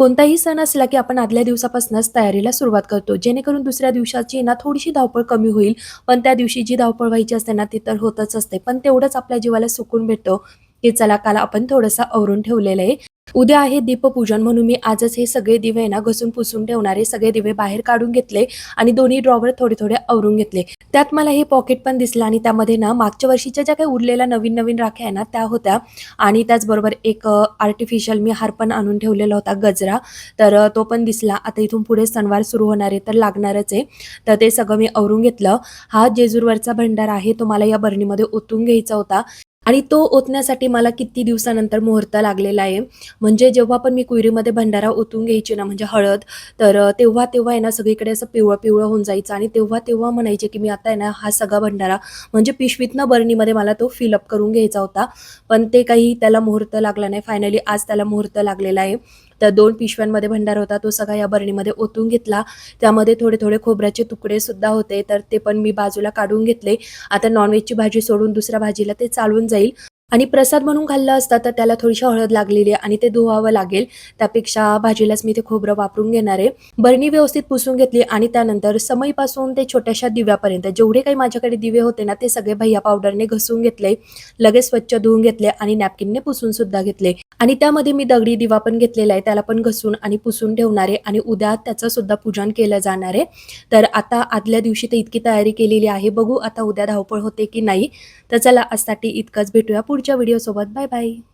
कोणताही सण असला की आपण आदल्या दिवसापासूनच तयारीला सुरुवात करतो, जेणेकरून दुसऱ्या दिवसाची ना थोडीशी धावपळ कमी होईल. पण त्या दिवशी जी धावपळ व्हायची असते ना ती तर होतच असते, पण तेवढंच आपल्या जीवाला सुकून भेटतो की चला काल आपण थोडंसं आवरून ठेवलेलं आहे. उद्या आहे दीपपूजन, म्हणून मी आजच हे सगळे दिवे ना घसून पुसून ठेवणारे सगळे दिवे बाहेर काढून घेतले आणि दोन्ही ड्रॉवर थोडे थोडे आवरून घेतले. त्यात मला हे पॉकेट पण दिसलं आणि त्यामध्ये ना मागच्या वर्षीच्या ज्या काही उरलेल्या नवीन नवीन राख्या आहे ना त्या होत्या. आणि त्याचबरोबर एक आर्टिफिशियल मी हार पण आणून ठेवलेला होता, गजरा. तर तो पण दिसला. आता इथून पुढे सणवार सुरू होणार आहे तर लागणारच आहे. तर ते सगळं मी आवरून घेतलं. हा जेजूरवरचा भंडारा आहे, तो मला या बरणीमध्ये ओतून घ्यायचा होता आणि तो ओतण्यासाठी मला किती दिवसानंतर मुहूर्त लागलेला आहे. म्हणजे जेव्हा पण मी कुयरीमध्ये भंडारा ओतून घ्यायची ना, म्हणजे हळद, तर तेव्हा तेव्हा आहे ना सगळीकडे असं पिवळं पिवळं होऊन जायचं आणि तेव्हा तेव्हा म्हणायचे की मी आता आहे ना हा सगळा भंडारा म्हणजे पिशवीतनं बरणीमध्ये मला तो फिलअप करून घ्यायचा होता. पण ते काही त्याला मुहूर्त लागला नाही. फायनली आज त्याला मुहूर्त लागलेला आहे. तर 2 पिशव्यांमध्ये भंडारा होता, तो सगळा या बरणीमध्ये ओतून घेतला. त्यामध्ये थोडे थोडे खोबऱ्याचे तुकडे सुद्धा होते, तर ते पण मी बाजूला काढून घेतले. आता नॉनव्हेजची भाजी सोडून दुसऱ्या भाजीला ते चालून जाईल. आणि प्रसाद म्हणून खाल्लं असता तर त्याला थोडीशी हळद लागलेली आहे आणि ते धुवावं लागेल. त्यापेक्षा भाजीलाच मी ते खोबरं वापरून घेणार आहे. बरणी व्यवस्थित पुसून घेतली आणि त्यानंतर समईपासून ते छोट्याशा दिव्यापर्यंत जेवढे काही माझ्याकडे दिवे होते ना ते सगळे भैया पावडरने घसून घेतले. लगेच स्वच्छ धुवून घेतले आणि नॅपकिनने पुसून सुद्धा घेतले. आणि त्यामध्ये मी दगडी दिवा पण घेतलेला आहे, त्याला पण घसून आणि पुसून ठेवणार आहे आणि उद्या त्याचं सुद्धा पूजन केलं जाणार आहे. तर आता आदल्या दिवशी तर इतकी तयारी केलेली आहे, बघू आता उद्या धावपळ होते की नाही. तर चला आजसाठी इतकंच, भेटूया पुढच्या व्हिडिओ सोबत. Bye bye.